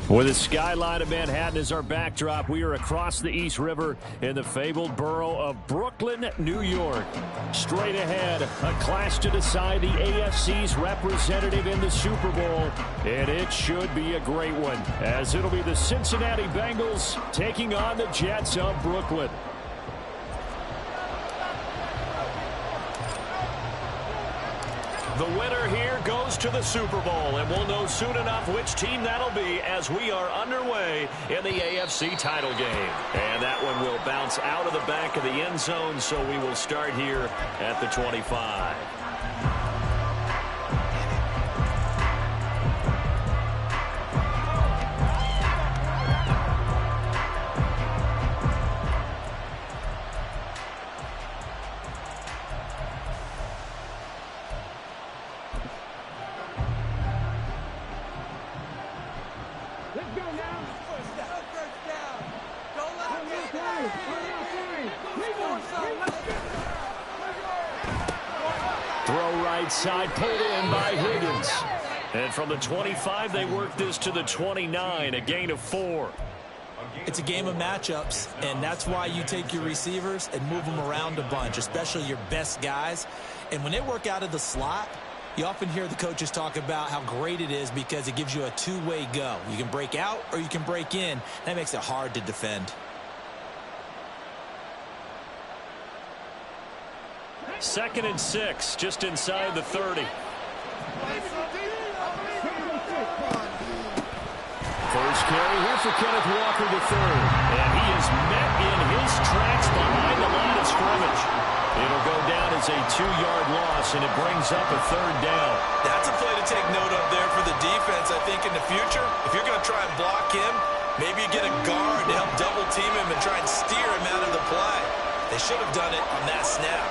With the skyline of Manhattan as our backdrop, we are across the East River in the fabled borough of Brooklyn, New York. Straight ahead, a clash to decide the AFC's representative in the Super Bowl. And it should be a great one, as it'll be the Cincinnati Bengals taking on the Jets of Brooklyn. The winner here goes to the Super Bowl, and we'll know soon enough which team that'll be as we are underway in the AFC title game. And that one will bounce out of the back of the end zone, so we will start here at the 25. Throw right side, pulled in by Higgins. And from the 25, they work this to the 29, a gain of 4. It's a game of matchups, and that's why you take your receivers and move them around a bunch, especially your best guys. And when they work out of the slot, you often hear the coaches talk about how great it is because it gives you a two-way go. You can break out or you can break in. That makes it hard to defend. Second and 6, just inside the 30. First carry here for Kenneth Walker III. And he is met in his tracks behind the line of scrimmage. It'll go down as a 2-yard loss, and it brings up a 3rd down. That's a play to take note of there for the defense. I think in the future, if you're going to try and block him, maybe you get a guard to help double team him and try and steer him out of the play. They should have done it on that snap.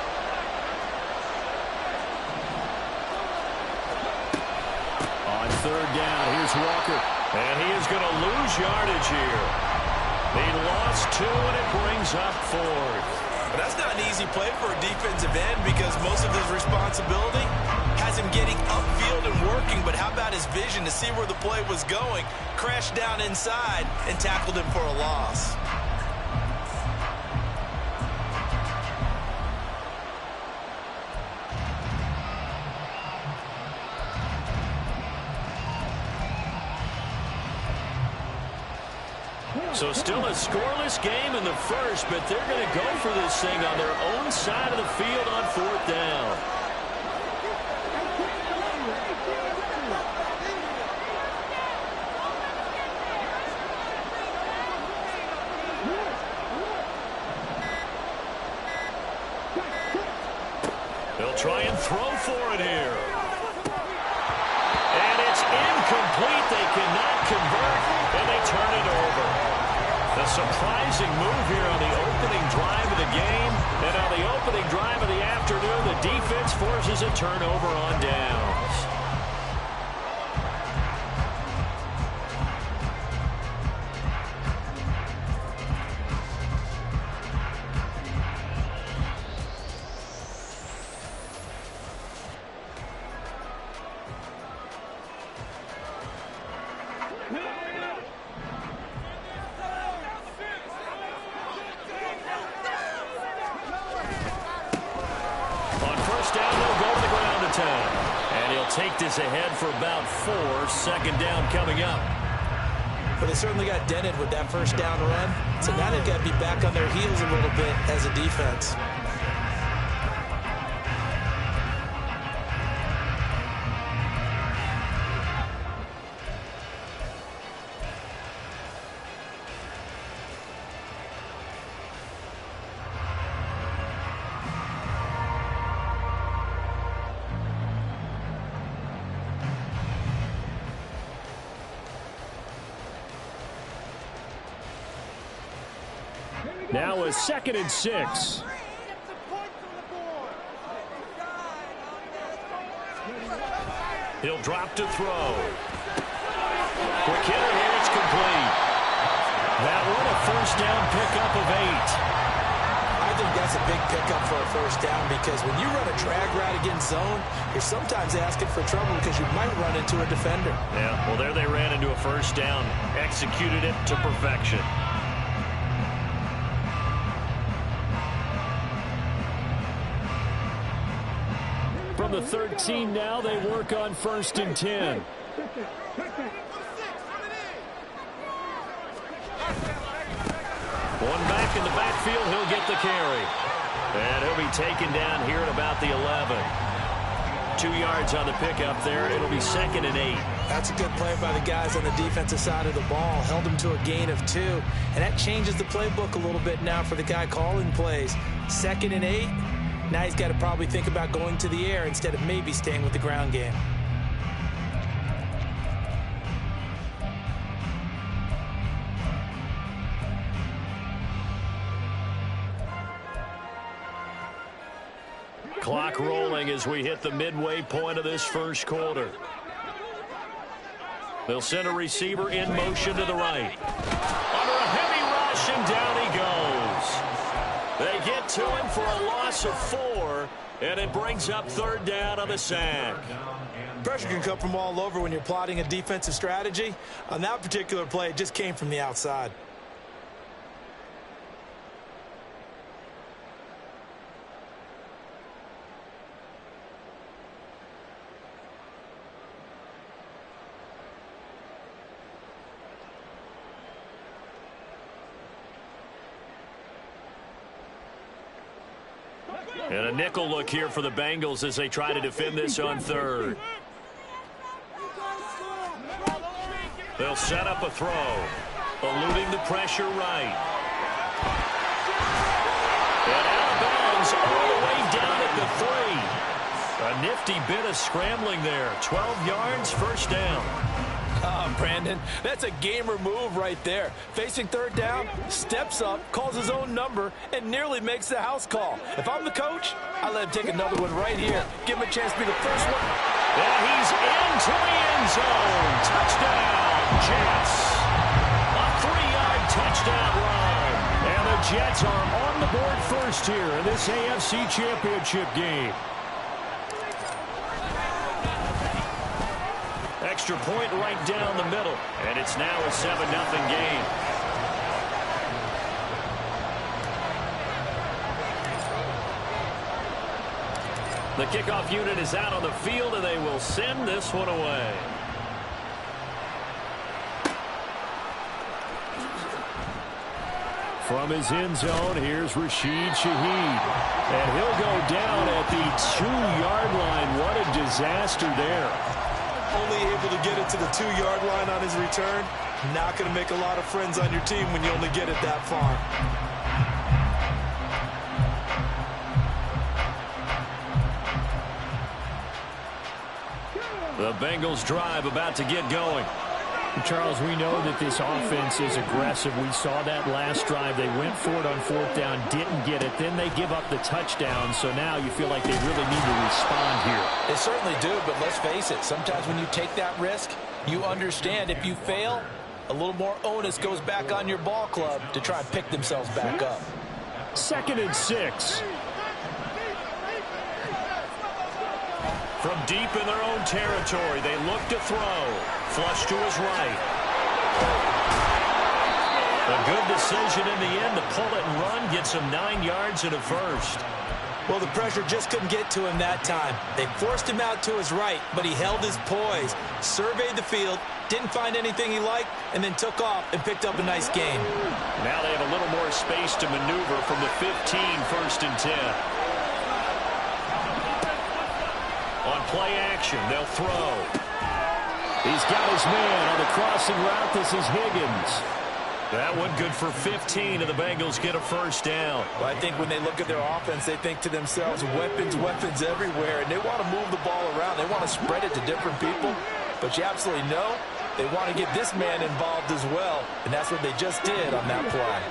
On 3rd down, here's Walker. And he is going to lose yardage here. He lost 2, and it brings up 4th. But that's not an easy play for a defensive end because most of his responsibility has him getting upfield and working. But how about his vision to see where the play was going, crashed down inside, and tackled him for a loss. So still a scoreless game in the first, but they're going to go for this thing on their own side of the field on 4th down. They'll try and throw for it here. And it's incomplete. They cannot convert, and they turn it over. A surprising move here on the opening drive of the game. And on the opening drive of the afternoon, the defense forces a turnover on downs. Take this ahead for about 4. 2nd down coming up. But they certainly got dented with that first down run. So now they've got to be back on their heels a little bit as a defense. Now a 2nd and 6. He'll drop to throw. Quick hitter here, it's complete. That one a first down pickup of 8. I think that's a big pickup for a first down because when you run a drag route against zone, you're sometimes asking for trouble because you might run into a defender. Yeah, well, there they ran into a first down, executed it to perfection. From the 13 now, they work on 1st and 10. One back in the backfield, he'll get the carry. And he'll be taken down here at about the 11. 2 yards on the pickup there. It'll be 2nd and 8. That's a good play by the guys on the defensive side of the ball. Held him to a gain of 2. And that changes the playbook a little bit now for the guy calling plays. 2nd and 8. Now he's got to probably think about going to the air instead of maybe staying with the ground game. Clock rolling as we hit the midway point of this first quarter. They'll send a receiver in motion to the right. Under a heavy rush, and down he goes. They get to him for a loss of 4, and it brings up 3rd down on the sack. Pressure can come from all over when you're plotting a defensive strategy. On that particular play, it just came from the outside. And a nickel look here for the Bengals as they try to defend this on 3rd. They'll set up a throw, eluding the pressure right. And out of bounds all the way down at the 3. A nifty bit of scrambling there. 12 yards, 1st down. Brandon, that's a gamer move right there. Facing 3rd down, steps up, calls his own number, and nearly makes the house call. If I'm the coach, I let him take another one right here. Give him a chance to be the first one. And he's into the end zone. Touchdown, Jets. A 3-yard touchdown run. And the Jets are on the board first here in this AFC Championship game. Extra point right down the middle, and it's now a 7-0 game. The kickoff unit is out on the field, and they will send this one away. From his end zone, here's Rashid Shaheed. And he'll go down at the 2-yard line. What a disaster there. Only able to get it to the 2-yard line on his return. Not going to make a lot of friends on your team when you only get it that far. The Bengals drive about to get going. Charles, we know that this offense is aggressive. We saw that last drive. They went for it on 4th down, didn't get it. Then they give up the touchdown. So now you feel like they really need to respond here. They certainly do, but let's face it. Sometimes when you take that risk, you understand if you fail, a little more onus goes back on your ball club to try and pick themselves back up. 2nd and 6. From deep in their own territory, they look to throw. Flush to his right. A good decision in the end to pull it and run. Gets him 9 yards and a 1st. Well, the pressure just couldn't get to him that time. They forced him out to his right, but he held his poise, surveyed the field, didn't find anything he liked, and then took off and picked up a nice gain. Now they have a little more space to maneuver from the 15, 1st and 10. On play action, they'll throw. He's got his man on the crossing route. This is Higgins. That one good for 15, and the Bengals get a 1st down. Well, I think when they look at their offense, they think to themselves, weapons, weapons everywhere, and they want to move the ball around. They want to spread it to different people, but you absolutely know they want to get this man involved as well, and that's what they just did on that play.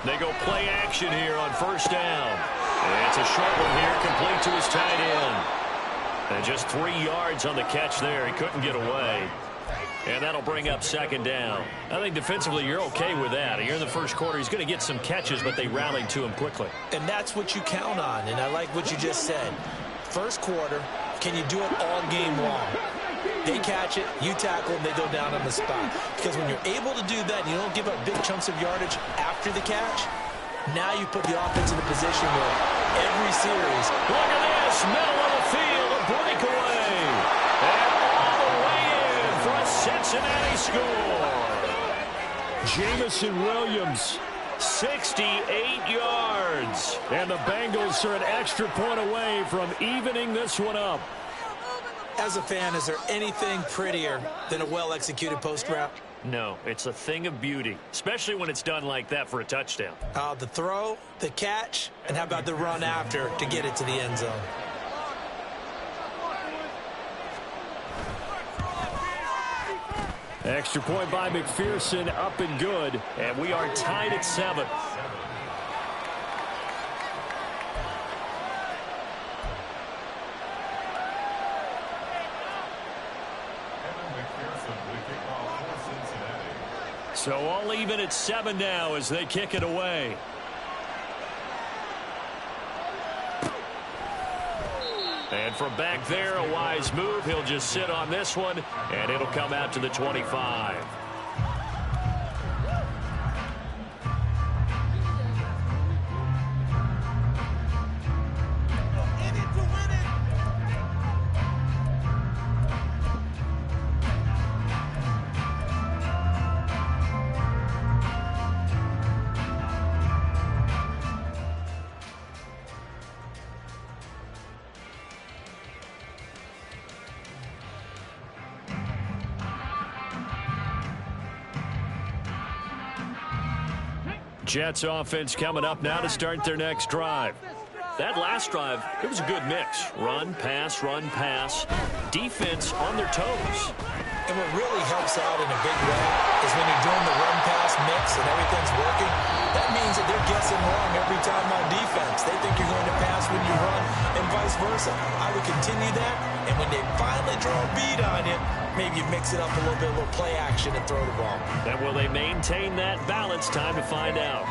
They go play action here on 1st down. And it's a short one here, complete to his tight end. And just 3 yards on the catch there. He couldn't get away. And that'll bring up second down. I think defensively you're okay with that. Here in the first quarter, he's going to get some catches, but they rallied to him quickly. And that's what you count on, and I like what you just said. First quarter, can you do it all game long? They catch it, you tackle them, they go down on the spot. Because when you're able to do that and you don't give up big chunks of yardage after the catch, now you put the offense in a position where every series. Look at this, middle of the field, a breakaway. And all the way in for a Cincinnati score. Jamison Williams, 68 yards. And the Bengals are an extra point away from evening this one up. As a fan, is there anything prettier than a well-executed post route? No, it's a thing of beauty, especially when it's done like that for a touchdown. The throw, the catch, and how about the run after to get it to the end zone? Extra point by McPherson, up and good, and we are tied at 7. So all even at 7 now as they kick it away. And from back there, a wise move. He'll just sit on this one, and it'll come out to the 25. Jets offense coming up now to start their next drive. That last drive, it was a good mix. Run, pass, defense on their toes. And what really helps out in a big way is when you're doing the run-pass mix and everything's working, that means that they're guessing wrong every time on defense. They think you're going to pass when you run and vice versa. I would continue that, and when they finally draw a bead on you, maybe you mix it up a little bit, a little play action and throw the ball. And will they maintain that balance? Time to find out.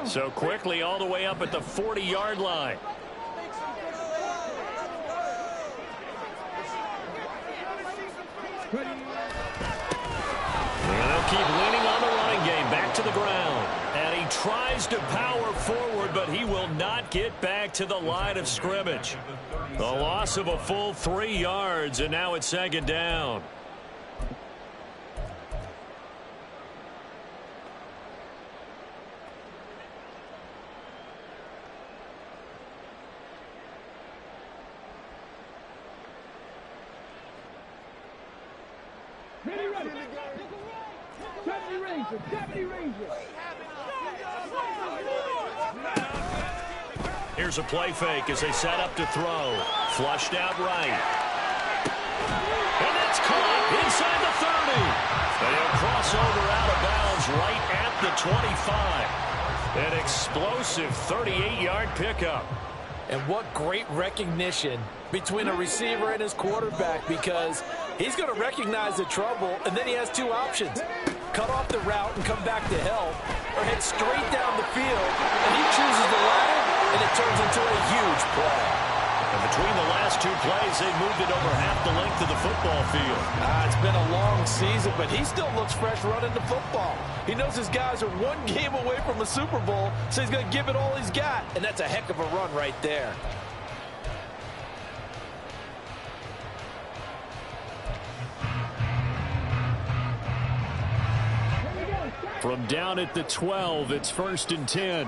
So quickly all the way up at the 40-yard line. And they'll keep leaning on the running game. Back to the ground. And he tries to power forward, but he will not get back to the line of scrimmage. The loss of a full 3 yards, and now it's second down. Here's a play fake as they set up to throw. Flushed out right. And that's caught inside the 30. And he'll cross over out of bounds right at the 25. An explosive 38-yard pickup. And what great recognition between a receiver and his quarterback, because he's going to recognize the trouble, and then he has 2 options. Cut off the route and come back to help, or head straight down the field, and he chooses the latter, and it turns into a huge play. And between the last 2 plays, they've moved it over half the length of the football field. It's been a long season, but he still looks fresh running the football. He knows his guys are 1 game away from a Super Bowl, so he's going to give it all he's got, and that's a heck of a run right there. From down at the 12, it's 1st and 10.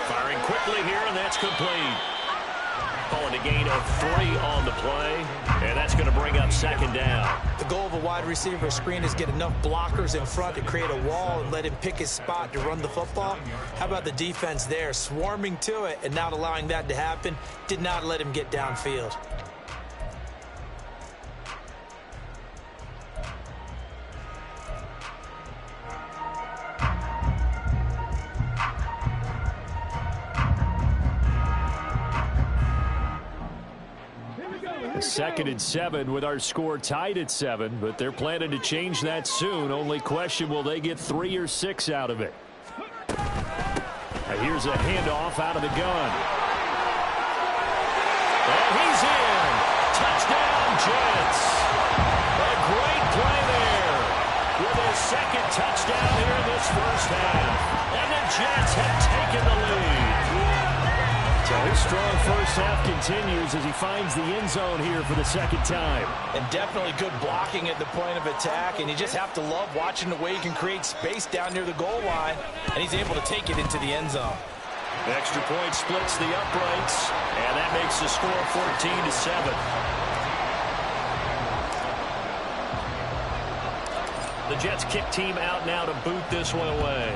Firing quickly here, and that's complete. Calling a gain of 3 on the play, and that's going to bring up second down. The goal of a wide receiver screen is get enough blockers in front to create a wall and let him pick his spot to run the football. How about the defense there, swarming to it and not allowing that to happen? Did not let him get downfield. 2nd and 7 with our score tied at 7, but they're planning to change that soon. Only question, will they get 3 or 6 out of it? Now here's a handoff out of the gun. And he's in. Touchdown, Jets. A great play there with his 2nd touchdown here in this first half. And the Jets have taken the lead. So his strong first half continues as he finds the end zone here for the 2nd time. And definitely good blocking at the point of attack, and you just have to love watching the way he can create space down near the goal line, and he's able to take it into the end zone. Extra point splits the uprights, and that makes the score 14-7. The Jets kick team out now to boot this one away.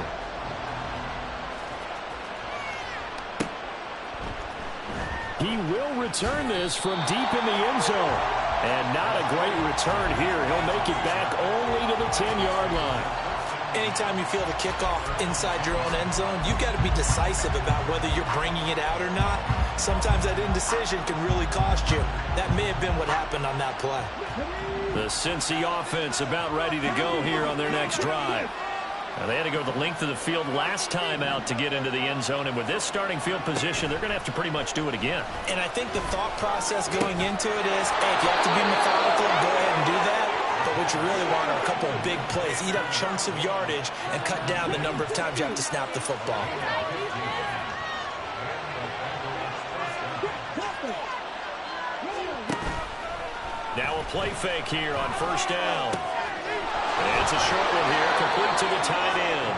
He will return this from deep in the end zone. And not a great return here. He'll make it back only to the 10-yard line. Anytime you feel the kickoff inside your own end zone, you've got to be decisive about whether you're bringing it out or not. Sometimes that indecision can really cost you. That may have been what happened on that play. The Cincy offense about ready to go here on their next drive. Now they had to go the length of the field last time out to get into the end zone, and with this starting field position, they're going to have to pretty much do it again. And I think the thought process going into it is, hey, if you have to be methodical, go ahead and do that. But what you really want are a couple of big plays. Eat up chunks of yardage and cut down the number of times you have to snap the football. Now a play fake here on first down. And it's a short one here, complete to the tight end.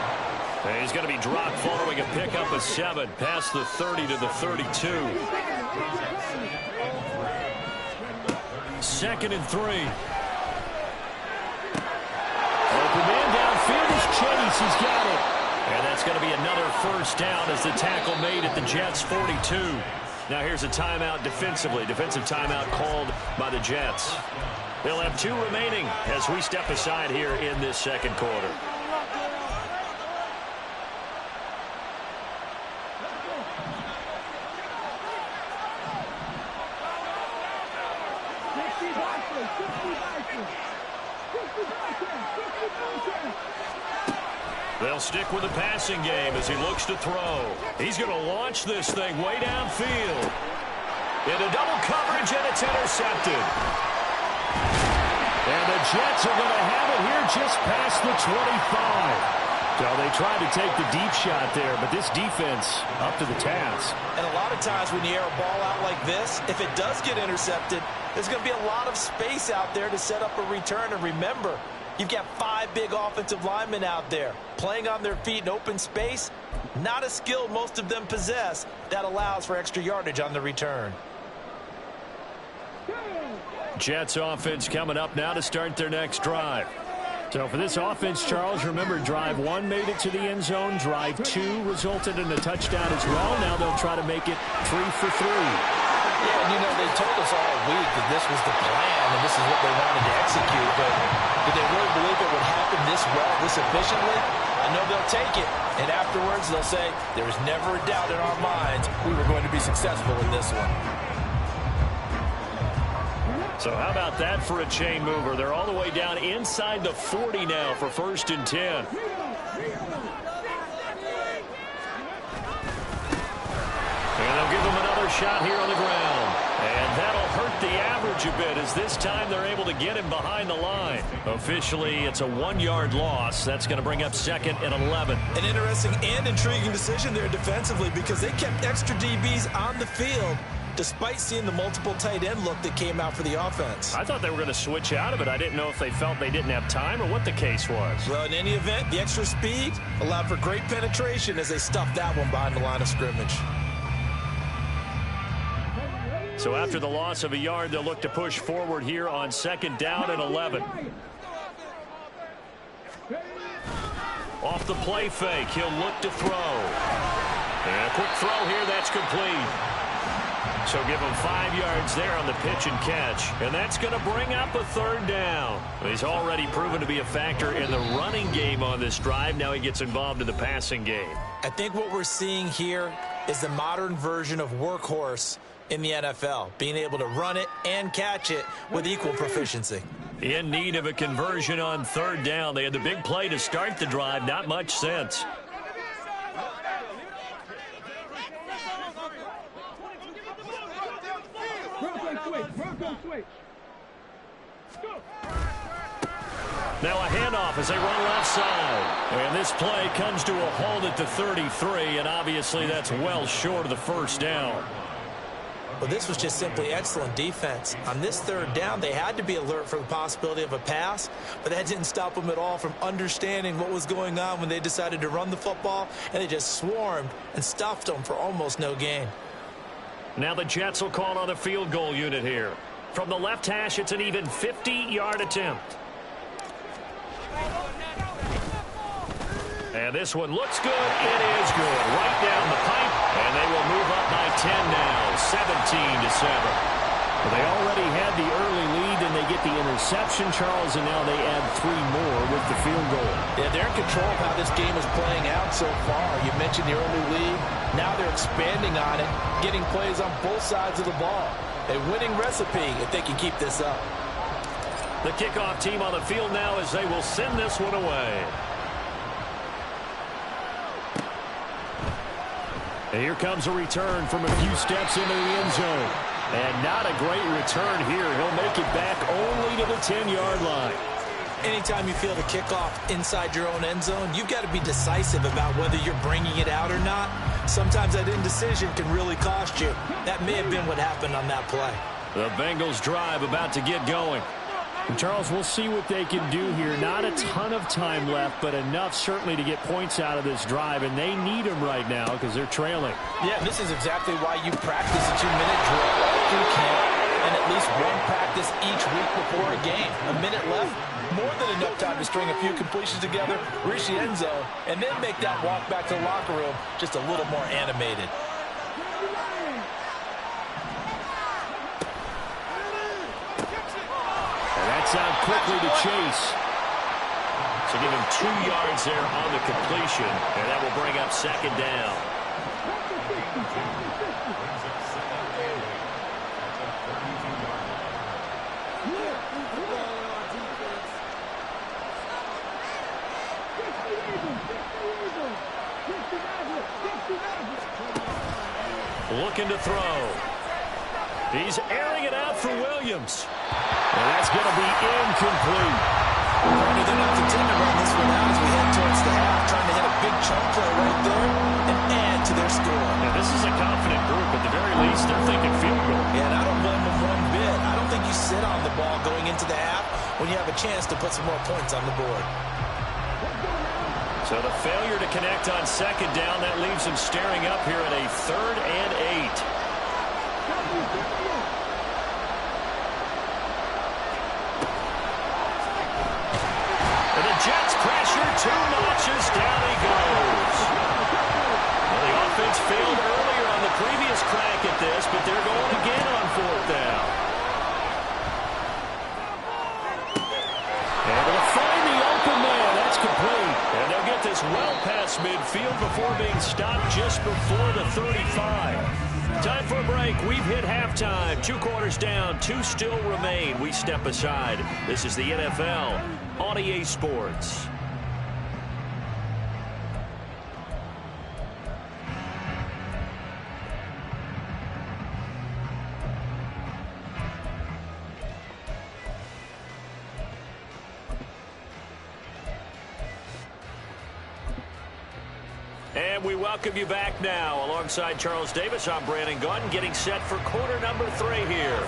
And he's going to be dropped following a pickup of 7 past the 30 to the 32. 2nd and 3. Open man downfield is Chase. He's got it. And that's going to be another first down as the tackle made at the Jets' 42. Now here's a timeout defensively. Defensive timeout called by the Jets. They'll have 2 remaining as we step aside here in this 2nd quarter. They'll stick with the passing game as he looks to throw. He's going to launch this thing way downfield. Into double coverage, and it's intercepted. And the Jets are going to have it here just past the 25. So they tried to take the deep shot there, but this defense up to the task. And a lot of times when you air a ball out like this, if it does get intercepted, there's going to be a lot of space out there to set up a return. And remember, you've got 5 big offensive linemen out there playing on their feet in open space. Not a skill most of them possess that allows for extra yardage on the return. Jets offense coming up now to start their next drive. So for this offense, Charles, remember drive 1 made it to the end zone. Drive 2 resulted in a touchdown as well. Now they'll try to make it 3 for 3. Yeah, and you know, they told us all week that this was the plan and this is what they wanted to execute, but did they really believe it would happen this well, this efficiently? I know they'll take it, and afterwards they'll say, there was never a doubt in our minds we were going to be successful in this one. So how about that for a chain mover? They're all the way down inside the 40 now for 1st and 10. And they'll give them another shot here on the ground. And that'll hurt the average a bit as this time they're able to get him behind the line. Officially, it's a 1-yard loss. That's going to bring up 2nd and 11. An interesting and intriguing decision there defensively because they kept extra DBs on the field despite seeing the multiple tight end look that came out for the offense. I thought they were going to switch out of it. I didn't know if they felt they didn't have time or what the case was. Well, in any event, the extra speed allowed for great penetration as they stuffed that one behind the line of scrimmage. So after the loss of a yard, they'll look to push forward here on 2nd down and 11. Off the play fake, he'll look to throw. And a quick throw here, that's complete. So give him 5 yards there on the pitch and catch. And that's going to bring up a 3rd down. He's already proven to be a factor in the running game on this drive. Now he gets involved in the passing game. I think what we're seeing here is the modern version of workhorse in the NFL, being able to run it and catch it with equal proficiency. In need of a conversion on third down. They had the big play to start the drive. Not much sense. Now a handoff as they run left side. And this play comes to a halt at the 33, and obviously that's well short of the first down. Well, this was just simply excellent defense. On this third down, they had to be alert for the possibility of a pass, but that didn't stop them at all from understanding what was going on when they decided to run the football, and they just swarmed and stuffed them for almost no gain. Now the Jets will call on the field goal unit here. From the left hash, it's an even 50-yard attempt. And this one looks good. It is good. Right down the pipe. And they will move up by 10 now. 17-7. Well, they already had the early lead, and they get the interception, Charles, and now they add 3 more with the field goal. Yeah, they're in control of how this game is playing out so far. You mentioned the early lead. Now they're expanding on it, getting plays on both sides of the ball. A winning recipe if they can keep this up. The kickoff team on the field now as they will send this one away. And here comes a return from a few steps into the end zone. And not a great return here. He'll make it back only to the 10-yard line. Anytime you feel the kickoff inside your own end zone, you've got to be decisive about whether you're bringing it out or not. Sometimes that indecision can really cost you. That may have been what happened on that play. The Bengals drive about to get going. And Charles, we'll see what they can do here. Not a ton of time left, but enough certainly to get points out of this drive, and they need them right now because they're trailing. Yeah, this is exactly why you practice a 2-minute drill all through camp and at least one practice each week before a game. A minute left, more than enough time to string a few completions together, reach the end zone, and then make that walk back to the locker room just a little more animated. That's out quickly to Chase. So give him 2 yards there on the completion, and that will bring up second down. Looking to throw. He's airing it out for Williams. And that's going to be incomplete. They're not content to run this one out as we head towards the half, trying to hit a big chunk play right there and add to their score. Yeah, this is a confident group. At the very least, they're thinking field goal. Yeah, and I don't blame them one bit. I don't think you sit on the ball going into the half when you have a chance to put some more points on the board. So the failure to connect on second down, that leaves them staring up here at a 3rd and 8. And the Jets pressure 2 notches, down he goes. Well, the offense failed earlier on the previous crack at this, but they're going again on 4th down. And they'll find the open man. That's complete. And they'll get this well past midfield before being stopped just before the 35. Time for a break. We've hit halftime. 2 quarters down. 2 still remain. We step aside. This is the NFL on EA Sports. And we welcome you back now. Alongside Charles Davis, I'm Brandon Gaudin, getting set for quarter number 3 here.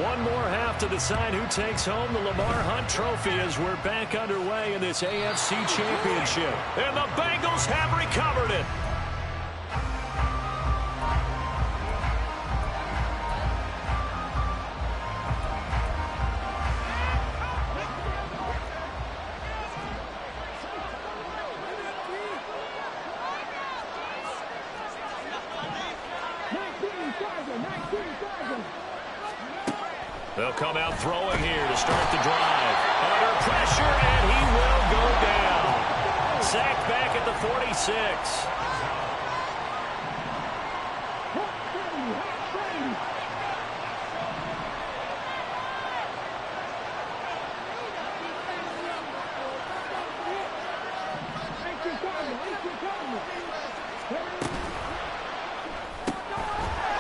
One more half to decide who takes home the Lamar Hunt Trophy as we're back underway in this AFC Championship. And the Bengals have recovered it. They'll come out throwing here to start the drive. Under pressure, and he will go down. Sacked back at the 46.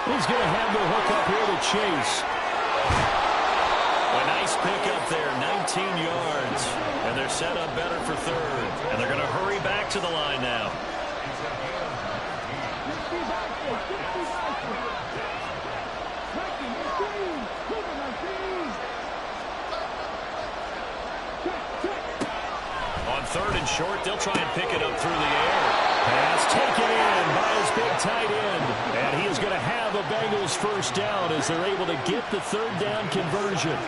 He's going to have the hook up here to Chase. A nice pickup there, 19 yards. And they're set up better for third. And they're going to hurry back to the line now. On third and short, they'll try and pick it up through the air. Pass taken in by his big tight end. And he is going to have a Bengals first down as they're able to get the third down conversion.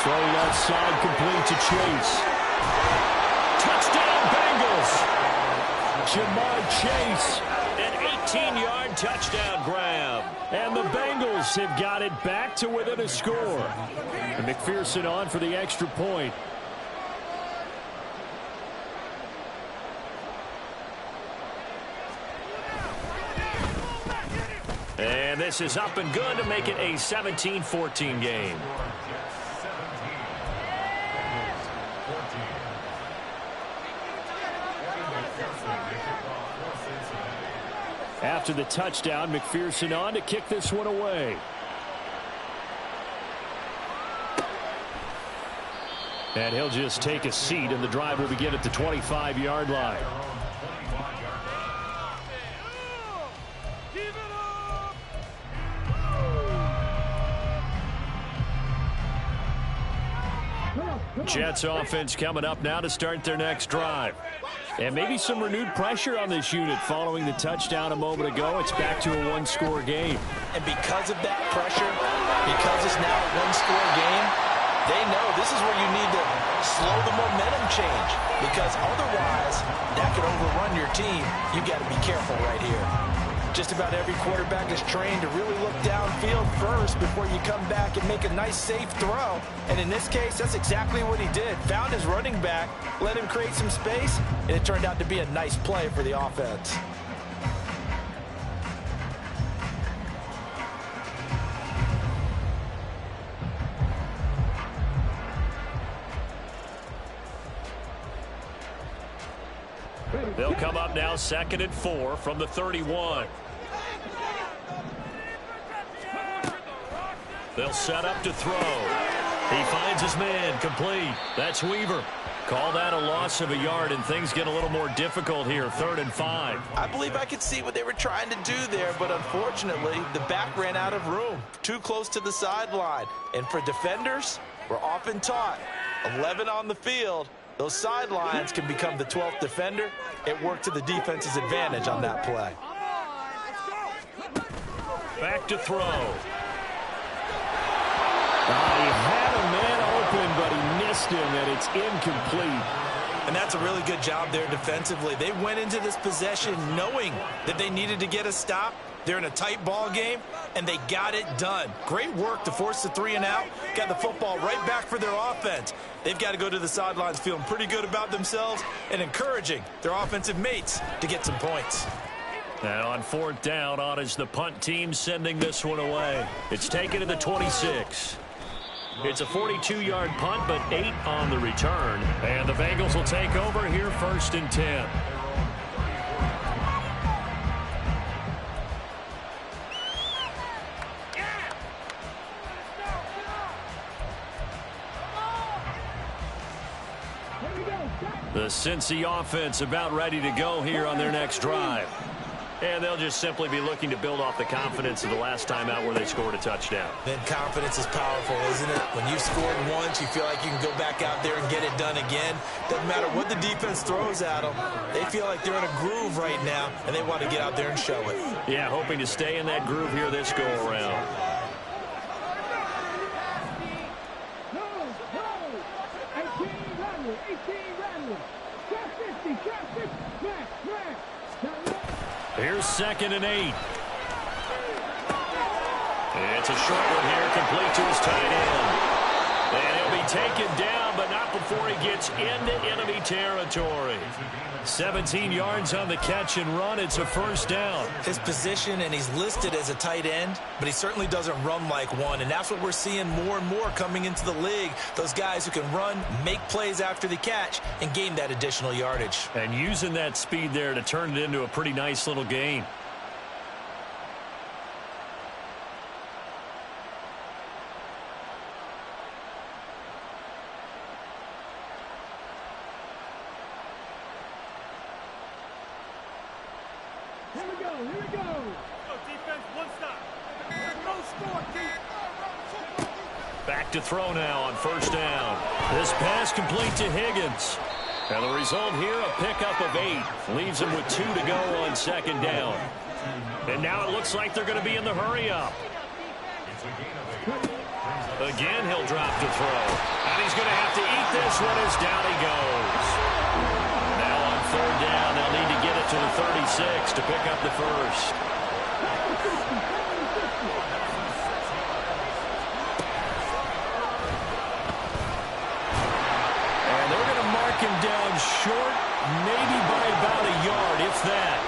Throw left side complete to Chase. Touchdown Bengals! Jamar Chase. An 18-yard touchdown grab. And the Bengals have got it back to within a score. And McPherson on for the extra point. And this is up and good to make it a 17-14 game. After the touchdown, McPherson on to kick this one away. And he'll just take a seat, and the drive will begin at the 25-yard line. Jets offense coming up now to start their next drive. And maybe some renewed pressure on this unit following the touchdown a moment ago. It's back to a one-score game. And because of that pressure, because it's now a one-score game, they know this is where you need to slow the momentum change. Because otherwise, that could overrun your team. You've got to be careful right here. Just about every quarterback is trained to really look downfield first before you come back and make a nice, safe throw. And in this case, that's exactly what he did. Found his running back, let him create some space, and it turned out to be a nice play for the offense. They'll come up now 2nd and 4 from the 31. They'll set up to throw. He finds his man complete. That's Weaver. Call that a loss of a yard, and things get a little more difficult here. 3rd and 5. I believe I could see what they were trying to do there, but unfortunately, the back ran out of room. Too close to the sideline. And for defenders, we're often taught 11 on the field. Those sidelines can become the 12th defender. It worked to the defense's advantage on that play. Back to throw. He had a man open, but he missed him, and it's incomplete. And that's a really good job there defensively. They went into this possession knowing that they needed to get a stop. They're in a tight ball game, and they got it done. Great work to force the 3 and out. Got the football right back for their offense. They've got to go to the sidelines feeling pretty good about themselves and encouraging their offensive mates to get some points. And on 4th down, on is the punt team sending this one away. It's taken to the 26. It's a 42-yard punt, but 8 on the return. And the Bengals will take over here 1st and 10. The Cincy offense about ready to go here on their next drive. And they'll just simply be looking to build off the confidence of the last time out where they scored a touchdown. Then confidence is powerful, isn't it? When you've scored once, you feel like you can go back out there and get it done again. Doesn't matter what the defense throws at them. They feel like they're in a groove right now, and they want to get out there and show it. Yeah, hoping to stay in that groove here this go-around. Here's 2nd and 8. It's a short one here, complete to his tight end. And he'll be taken down, but not before he gets into enemy territory. 17 yards on the catch and run. It's a 1st down. His position, and he's listed as a tight end, but he certainly doesn't run like one, and that's what we're seeing more and more coming into the league. Those guys who can run, make plays after the catch, and gain that additional yardage. And using that speed there to turn it into a pretty nice little gain. Here we go. Defense, one stop. No score, Back to throw now on 1st down. This pass complete to Higgins. And the result here, a pickup of 8. Leaves him with 2 to go on 2nd down. And now it looks like they're going to be in the hurry-up. Again, he'll drop to throw. And he's going to have to eat this one as down he goes. Now on 3rd down, they'll need to get it to the 36 to pick up the 1st. And they're going to mark him down short, maybe by about a yard, if that.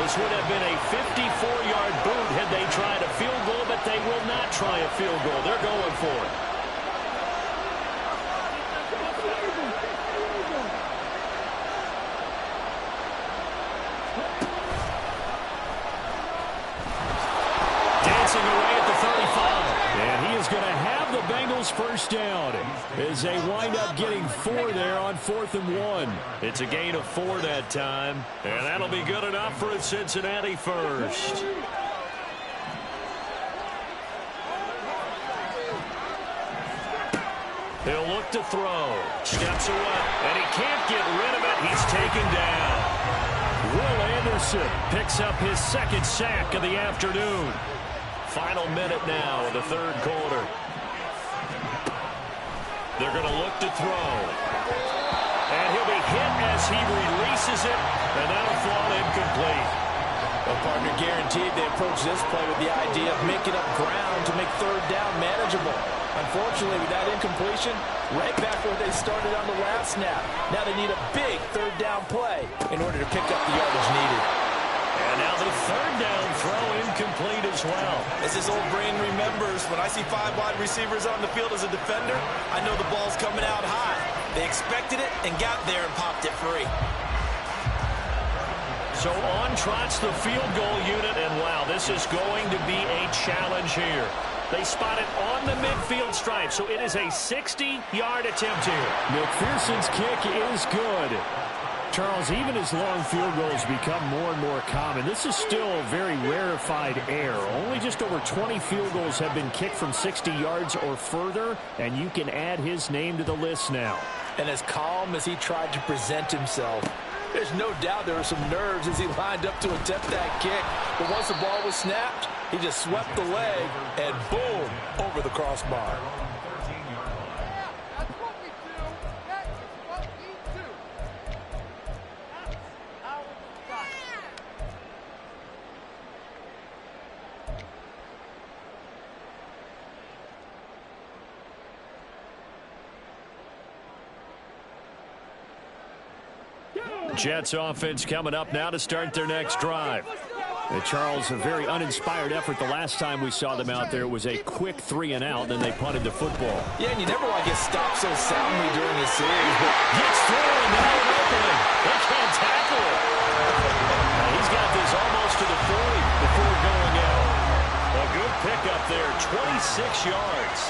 This would have been a 54-yard boot had they tried a field goal, but they will not try a field goal. They're going for it. Dancing away at the 35. And he is going to have the Bengals 1st down as they wind up getting 4 there on 4th and 1. It's a gain of 4 that time, and that'll be good enough for a Cincinnati 1st. He'll look to throw. Steps away, and he can't get rid of it. He's taken down. Will Anderson picks up his 2nd sack of the afternoon. Final minute now of the 3rd quarter. They're going to look to throw. And he'll be hit as he releases it, and that'll fall incomplete. Well, partner, guaranteed they approach this play with the idea of making up ground to make 3rd down manageable. Unfortunately, with that incompletion, right back where they started on the last snap. Now they need a big 3rd down play in order to pick up the yardage needed. And now the 3rd down throw incomplete as well. As his old brain remembers, when I see 5 wide receivers on the field as a defender, I know the ball's coming out high. They expected it and got there and popped it free. So on trots the field goal unit, and wow, this is going to be a challenge here. They spot it on the midfield stripe, so it is a 60-yard attempt here. McPherson's kick is good. Charles, even as long field goals become more and more common, this is still a very rarefied air. Only just over 20 field goals have been kicked from 60 yards or further, and you can add his name to the list now. And as calm as he tried to present himself, there's no doubt there were some nerves as he lined up to attempt that kick. But once the ball was snapped, he just swept the leg and boom, over the crossbar. Jets offense coming up now to start their next drive. Charles, a very uninspired effort the last time we saw them out there. It was a quick 3 and out, then they punted the football. Yeah, and you never want to get stopped so soundly during this series. But gets through and now an opening. They can't tackle it. He's got this almost to the 40 before going out. A good pickup there, 26 yards.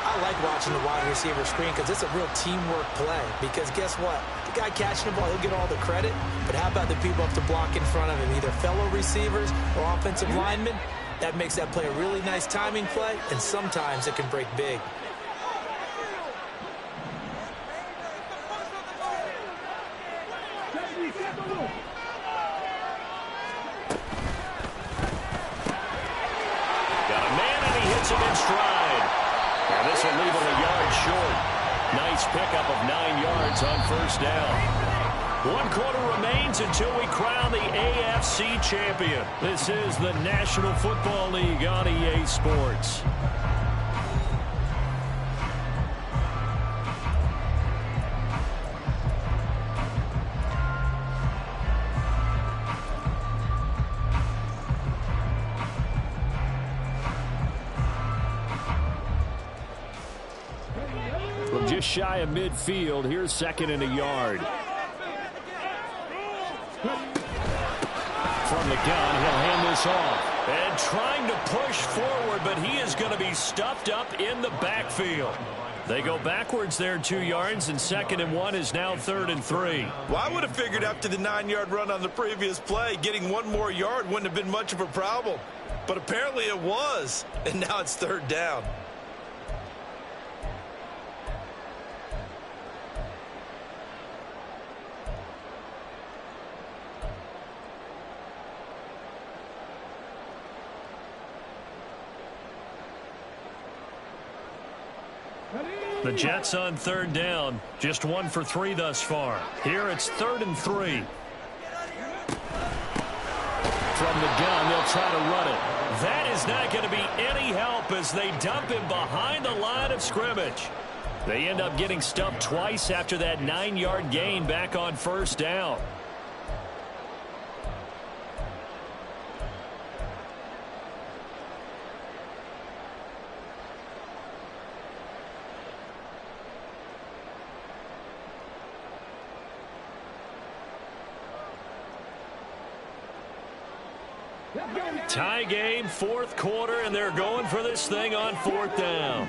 I like watching the wide receiver screen because it's a real teamwork play. Because guess what? The guy catching the ball, he'll get all the credit. But how about the people up to block in front of him, either fellow receivers or offensive linemen? That makes that play a really nice timing play, and sometimes it can break big. Got a man, and he hits him in stride. And this will leave him a yard short. Nice pickup of 9 yards on first down. 1 quarter remains until we crown the AFC champion. This is the National Football League on EA Sports. From just shy of midfield, here's 2nd and a yard. From the gun, he'll hand this off. And trying to push forward, but he is going to be stuffed up in the backfield. They go backwards there 2 yards, and 2nd and 1 is now 3rd and 3. Well, I would have figured after the 9-yard run on the previous play, getting 1 more yard wouldn't have been much of a problem. But apparently it was, and now it's 3rd down. The Jets on 3rd down. Just 1 for 3 thus far. Here it's 3rd and 3. From the gun, they'll try to run it. That is not going to be any help as they dump him behind the line of scrimmage. They end up getting stuffed twice after that 9-yard gain back on 1st down. Tie game, 4th quarter, and they're going for this thing on 4th down.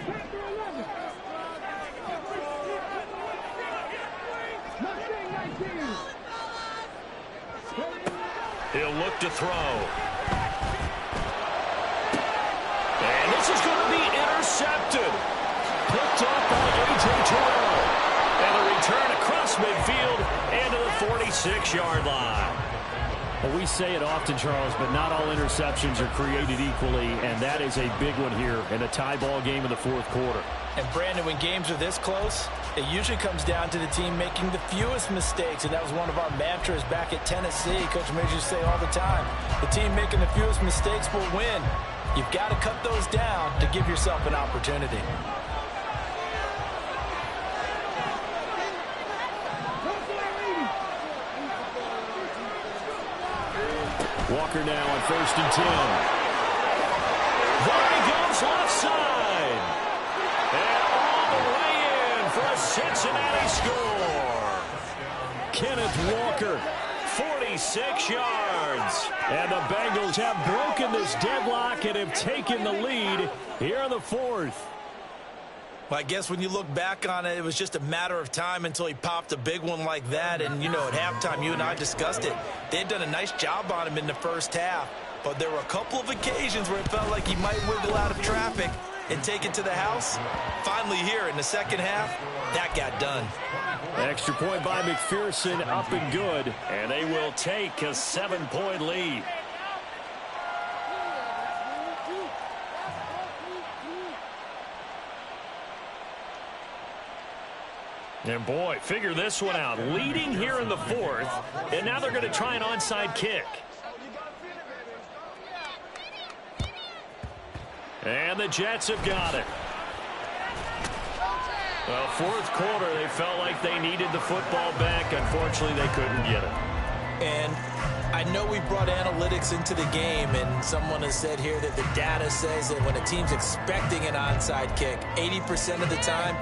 He'll look to throw. And this is going to be intercepted. Picked up by A.J. Terrell. And a return across midfield and to the 46-yard line. Well, we say it often, Charles, but not all interceptions are created equally, and that is a big one here in a tie ball game in the 4th quarter. And, Brandon, when games are this close, it usually comes down to the team making the fewest mistakes, and that was one of our mantras back at Tennessee. Coach Major used to say all the time, the team making the fewest mistakes will win. You've got to cut those down to give yourself an opportunity. Walker now on 1st and 10. There he goes left side. And all the way in for a Cincinnati score. Kenneth Walker, 46 yards. And the Bengals have broken this deadlock and have taken the lead here in the 4th. Well, I guess when you look back on it, it was just a matter of time until he popped a big one like that. And, you know, at halftime, you and I discussed it. They had done a nice job on him in the 1st half. But there were a couple of occasions where it felt like he might wiggle out of traffic and take it to the house. Finally here in the 2nd half, that got done. Extra point by McPherson, up and good. And they will take a 7-point lead. And boy, figure this one out. Leading here in the 4th, and now they're going to try an onside kick. And the Jets have got it. Well, 4th quarter, they felt like they needed the football back. Unfortunately, they couldn't get it. And I know we brought analytics into the game, and someone has said here that the data says that when a team's expecting an onside kick, 80% of the time,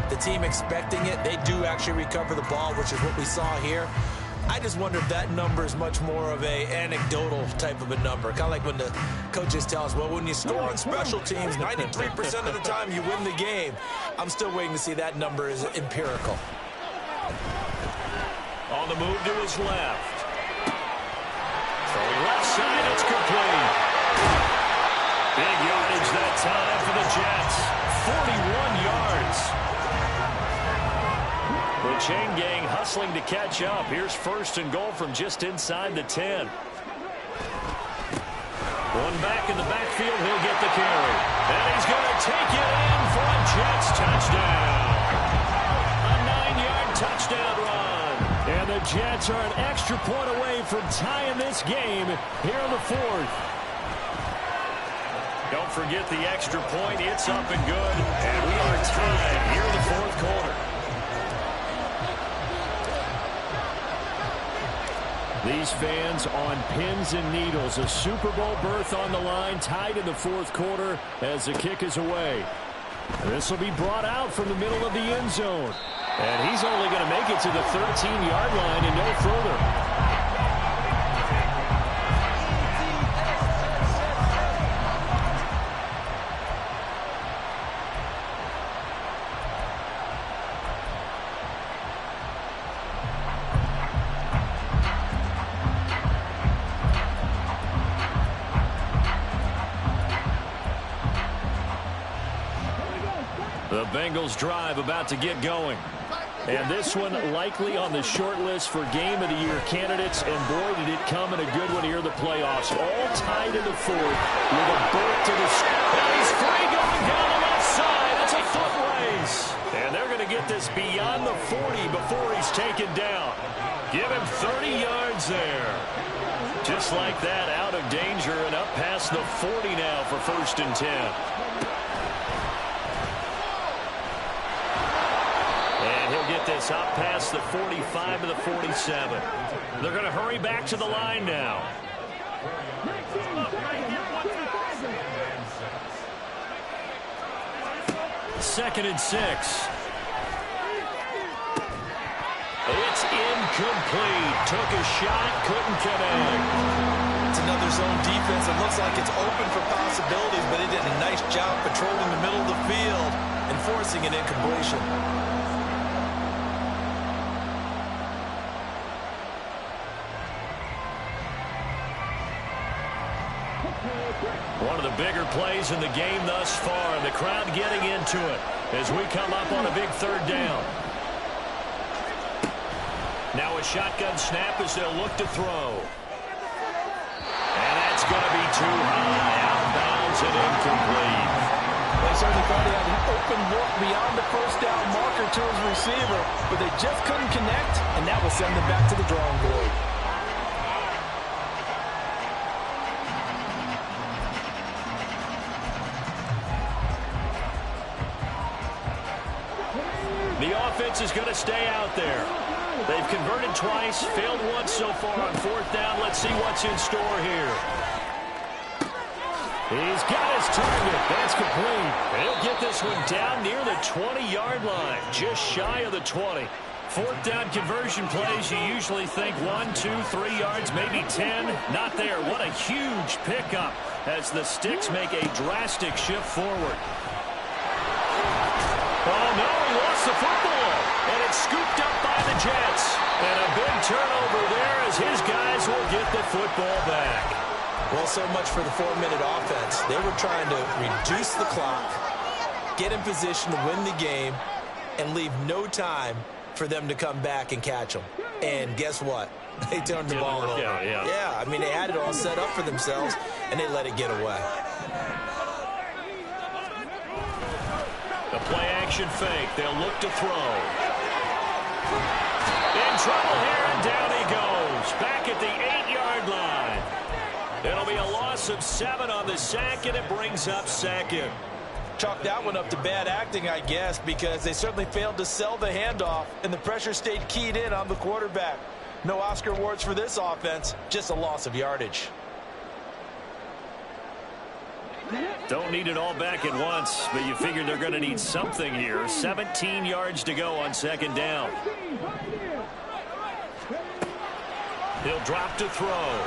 the team expecting it, they do actually recover the ball, which is what we saw here. I just wonder if that number is much more of a anecdotal type of a number. Kind of like when the coaches tell us, well, when you score on special teams, 93% of the time you win the game. I'm still waiting to see that number is empirical. On the move to his left. From left side, it's complete. Big yardage that time for the Jets. 41 yards. The chain gang hustling to catch up. Here's 1st and goal from just inside the 10. One back in the backfield, he'll get the carry. And he's going to take it in for a Jets touchdown. A 9-yard touchdown run. And the Jets are an extra point away from tying this game here in the fourth. Don't forget the extra point. It's up and good. And we are tied here in the fourth quarter. These fans on pins and needles. A Super Bowl berth on the line, tied in the fourth quarter as the kick is away. This will be brought out from the middle of the end zone. And he's only going to make it to the 13-yard line and no further. The Bengals drive about to get going. And this one likely on the short list for Game of the Year candidates. And boy, did it come in a good one here in the playoffs. All tied in the fourth with a bullet to the... And he's free going down the left side. It's a foot race. And they're going to get this beyond the 40 before he's taken down. Give him 30 yards there. Just like that, out of danger and up past the 40 now for 1st and 10. Get this up past the 45 to the 47. They're going to hurry back to the line now. Second and 6. It's incomplete. Took a shot, couldn't connect. It's another zone defense. It looks like it's open for possibilities, but it did a nice job patrolling the middle of the field and forcing an incompletion. One of the bigger plays in the game thus far, and the crowd getting into it as we come up on a big 3rd down. Now a shotgun snap as they'll look to throw. And that's going to be too high. Out of bounds and incomplete. They certainly thought he had an open look beyond the 1st down marker to his receiver, but they just couldn't connect, and that will send them back to the drawing board. The offense is going to stay out there. They've converted twice, failed once so far on 4th down. Let's see what's in store here. He's got his target. That's complete. He'll get this one down near the 20-yard line, just shy of the 20. 4th down conversion plays, you usually think 1, 2, 3 yards, maybe 10. Not there. What a huge pickup as the Sticks make a drastic shift forward. Oh, no, he lost the football, and it's scooped up by the Jets. And a big turnover there as his guys will get the football back. Well, so much for the 4-minute offense. They were trying to reduce the clock, get in position to win the game, and leave no time for them to come back and catch them. And guess what? They turned the ball over. Yeah, I mean, they had it all set up for themselves, and they let it get away. The play-action fake. They'll look to throw. In trouble here, and down he goes. Back at the 8-yard line. It'll be a loss of 7 on the sack, and it brings up 2nd. Chalk that one up to bad acting, I guess, because they certainly failed to sell the handoff, and the pressure stayed keyed in on the quarterback. No Oscar awards for this offense, just a loss of yardage. Don't need it all back at once, but you figure they're going to need something here. 17 yards to go on 2nd down. He'll drop to throw.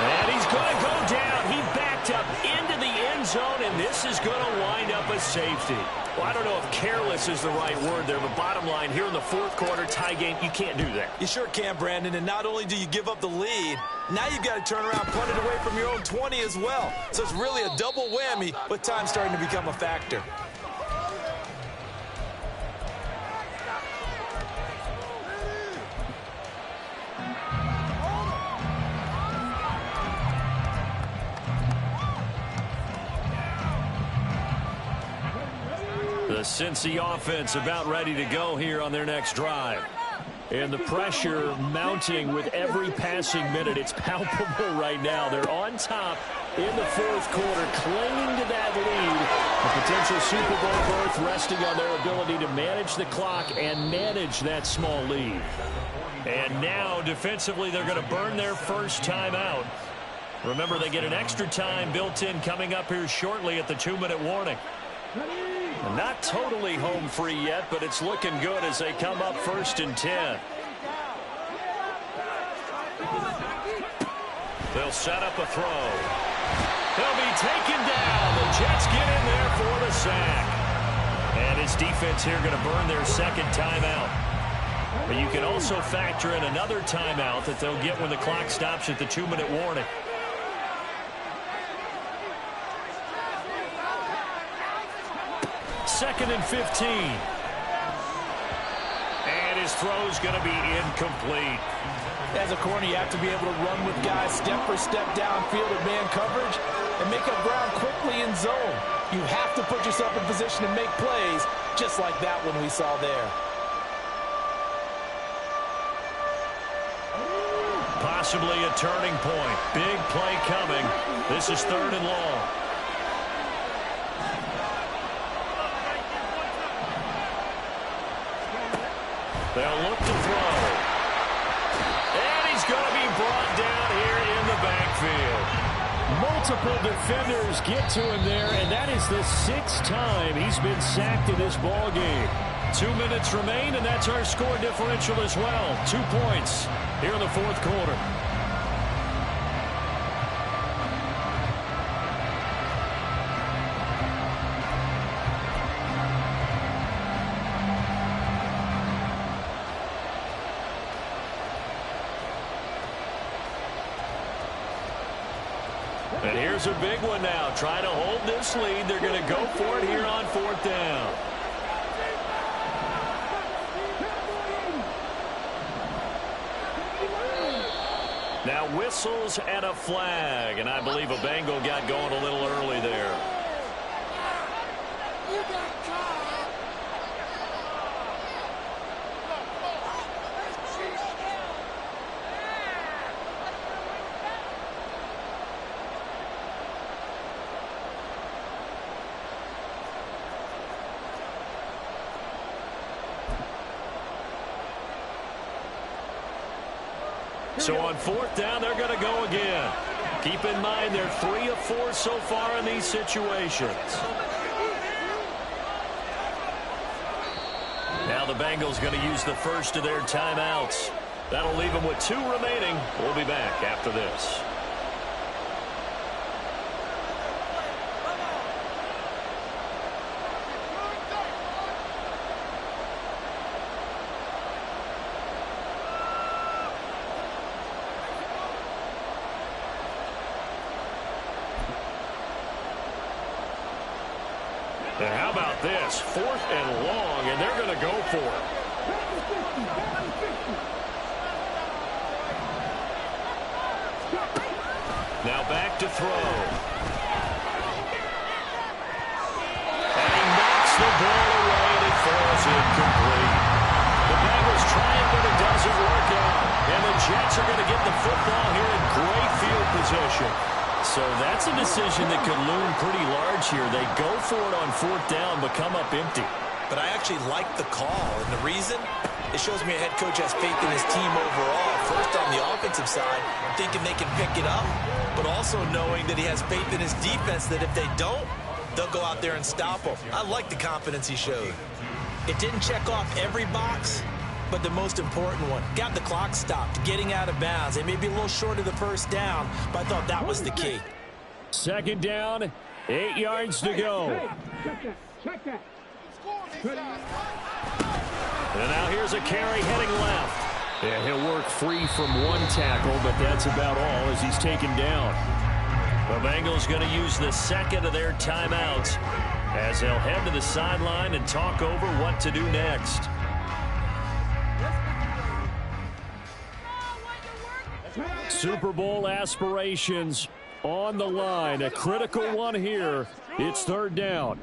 And he's going to go down. He backed up into the end zone, and this is going to wind up a safety. Well, I don't know if careless is the right word there, but bottom line, here in the 4th quarter, tie game, you can't do that. You sure can, Brandon, and not only do you give up the lead, now you've got to turn around, punt it away from your own 20 as well. So it's really a double whammy, with time starting to become a factor. The Cincy offense about ready to go here on their next drive. And the pressure mounting with every passing minute. It's palpable right now. They're on top in the fourth quarter, clinging to that lead. A potential Super Bowl berth resting on their ability to manage the clock and manage that small lead. And now, defensively, they're going to burn their first timeout. Remember, they get an extra time built in coming up here shortly at the 2-minute warning. Not totally home free yet, but it's looking good as they come up 1st and 10. They'll set up a throw. He'll be taken down. The Jets get in there for the sack. And his defense here going to burn their second timeout. But you can also factor in another timeout that they'll get when the clock stops at the 2-minute warning. Second and 15. And his throw's going to be incomplete. As a corner, you have to be able to run with guys step for step downfield in man coverage and make up ground quickly in zone. You have to put yourself in position to make plays, just like that one we saw there. Possibly a turning point. Big play coming. This is 3rd and long. They'll look to throw. And he's going to be brought down here in the backfield. Multiple defenders get to him there, and that is the 6th time he's been sacked in this ball game. 2 minutes remain, and that's our score differential as well. 2 points here in the fourth quarter. And here's a big one now. Trying to hold this lead. They're going to go for it here on 4th down. Now whistles and a flag. And I believe a Bengal got going a little early there. So on 4th down, they're going to go again. Keep in mind, they're 3 of 4 so far in these situations. Now the Bengals going to use the first of their timeouts. That'll leave them with 2 remaining. We'll be back after this. And how about this? 4th and long, and they're going to go for it. Now back to throw. And he knocks the ball away, and it falls incomplete. The Bengals trying, but it doesn't work out. And the Jets are going to get the football here in great field position. So that's a decision that could loom pretty large here. They go for it on 4th down, but come up empty. But I actually like the call, and the reason? It shows me a head coach has faith in his team overall. First, on the offensive side, thinking they can pick it up, but also knowing that he has faith in his defense that if they don't, they'll go out there and stop them. I like the confidence he showed. It didn't check off every box, but the most important one, got the clock stopped, getting out of bounds. They may be a little short of the first down, but I thought that was the key. 2nd down, 8 yards to go. Check that. And now here's a carry heading left. Yeah, he'll work free from one tackle, but that's about all as he's taken down. The Bengals going to use the 2nd of their timeouts as they'll head to the sideline and talk over what to do next. Super Bowl aspirations on the line. A critical one here. It's 3rd down.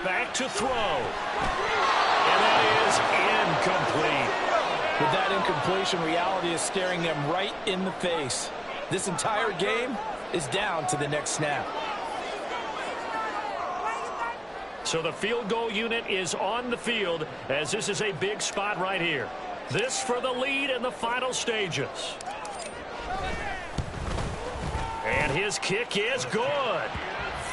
Back to throw. And that is incomplete. With that incompletion, reality is staring them right in the face. This entire game is down to the next snap. So the field goal unit is on the field as this is a big spot right here. This for the lead in the final stages. And his kick is good.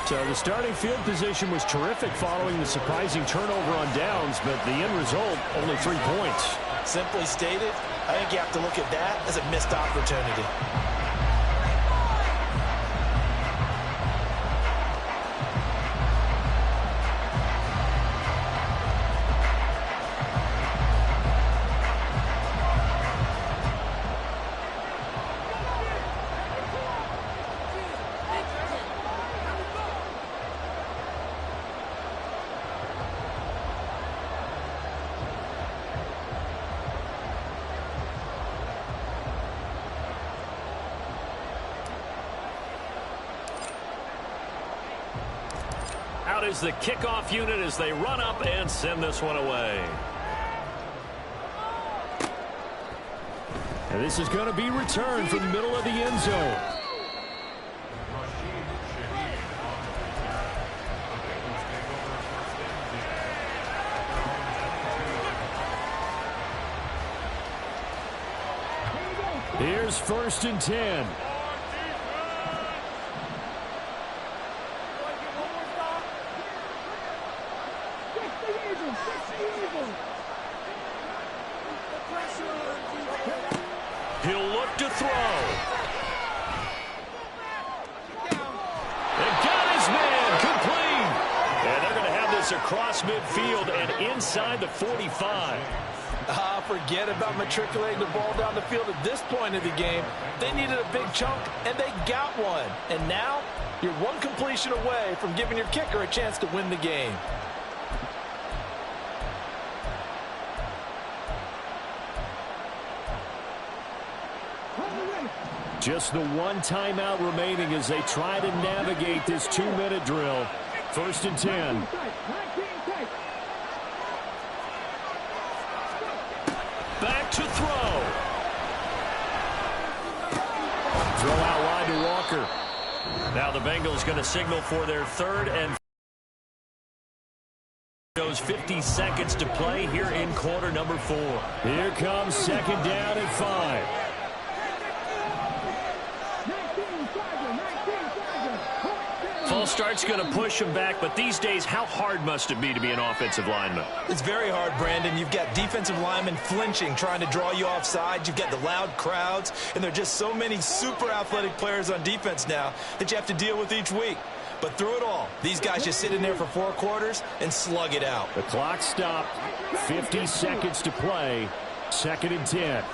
So the starting field position was terrific following the surprising turnover on downs, but the end result, only 3 points. Simply stated, I think you have to look at that as a missed opportunity. Out is the kickoff unit as they run up and send this one away. And this is going to be returned from the middle of the end zone. Here's 1st and 10. He'll look to throw. And got his man complete. And they're going to have this across midfield and inside the 45. Forget about matriculating the ball down the field at this point of the game. They needed a big chunk, and they got one. And now, you're one completion away from giving your kicker a chance to win the game. Just the one timeout remaining as they try to navigate this 2-minute drill. 1st and 10. Back to throw. Throw out wide to Walker. Now the Bengals going to signal for their 3rd and goes 50 seconds to play here in quarter number 4. Here comes 2nd down and 5. False start's going to push him back, but these days, how hard must it be to be an offensive lineman? It's very hard, Brandon. You've got defensive linemen flinching, trying to draw you offside. You've got the loud crowds, and there are just so many super athletic players on defense now that you have to deal with each week. But through it all, these guys just sit in there for 4 quarters and slug it out. The clock stopped. 50 seconds to play. 2nd and 10.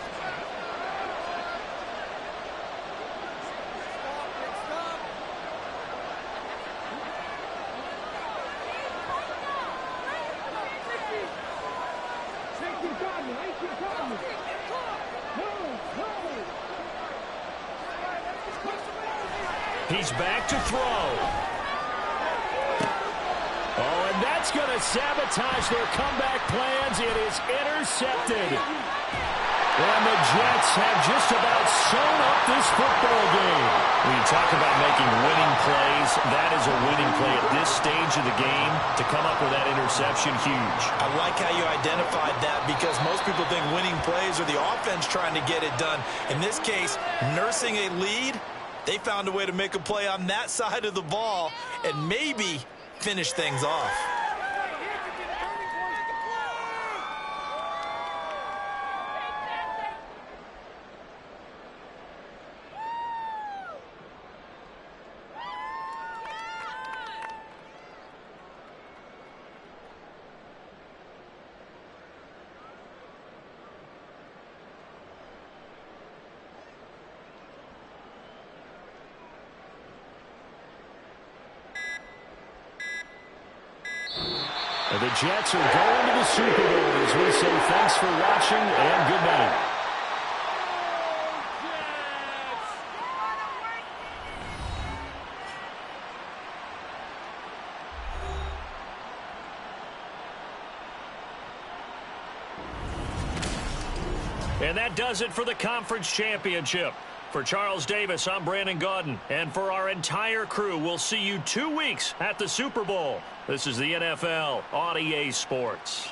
He's back to throw. Oh, and that's going to sabotage their comeback plans. It is intercepted. And the Jets have just about sewn up this football game. When you talk about making winning plays, that is a winning play at this stage of the game. To come up with that interception, huge. I like how you identified that because most people think winning plays are the offense trying to get it done. In this case, nursing a lead, they found a way to make a play on that side of the ball and maybe finish things off. And the Jets are going to the Super Bowl as we say thanks for watching and good night. And that does it for the conference championship. For Charles Davis, I'm Brandon Gaudin. And for our entire crew, we'll see you 2 weeks at the Super Bowl. This is the NFL on EA Sports.